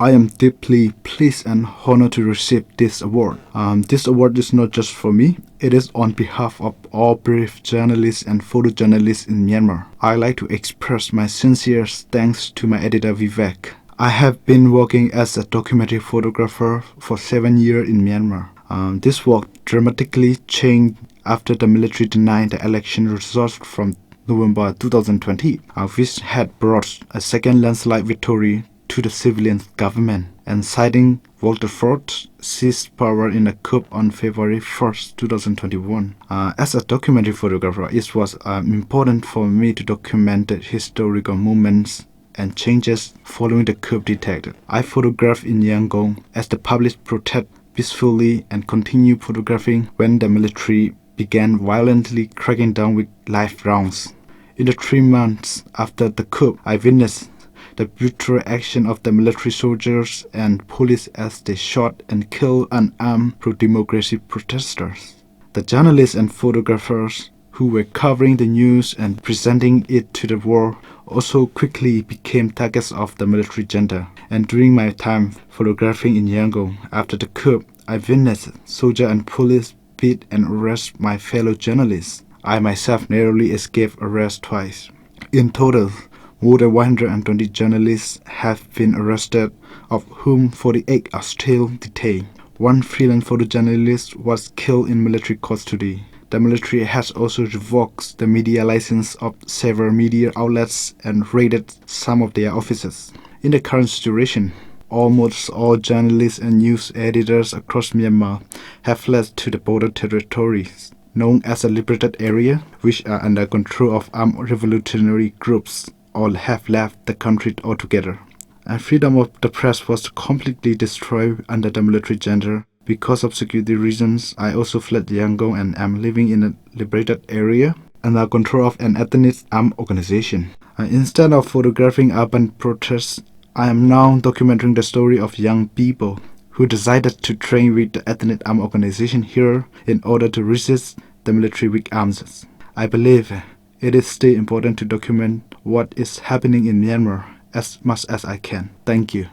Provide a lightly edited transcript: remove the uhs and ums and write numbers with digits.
I am deeply pleased and honored to receive this award. This award is not just for me, it is on behalf of all brave journalists and photojournalists in Myanmar. I like to express my sincere thanks to my editor Vivek. I have been working as a documentary photographer for 7 years in Myanmar. This work dramatically changed after the military denied the election results from November 2020, which had brought a second landslide victory to the civilian government, and citing Walter Ford seized power in a coup on February 1st, 2021. As a documentary photographer, it was important for me to document the historical movements and changes following the coup detected. I photographed in Yangon as the public protest peacefully and continued photographing when the military began violently cracking down with live rounds. In the 3 months after the coup, I witnessed the brutal action of the military soldiers and police as they shot and killed unarmed pro-democracy protesters. The journalists and photographers who were covering the news and presenting it to the world also quickly became targets of the military junta. And during my time photographing in Yangon after the coup, I witnessed soldiers and police beat and arrest my fellow journalists. I myself narrowly escaped arrest twice. In total, more than 120 journalists have been arrested, of whom 48 are still detained. 1 freelance photojournalist was killed in military custody. The military has also revoked the media license of several media outlets and raided some of their offices. In the current situation, almost all journalists and news editors across Myanmar have fled to the border territories, known as the liberated area, which are under control of armed revolutionary groups. All have left the country altogether. And freedom of the press was completely destroyed under the military junta. Because of security reasons, I also fled Yangon and am living in a liberated area under control of an ethnic armed organization. Instead of photographing urban protests, I am now documenting the story of young people who decided to train with the ethnic armed organization here in order to resist the military with arms. I believe it is still important to document what is happening in Myanmar as much as I can. Thank you.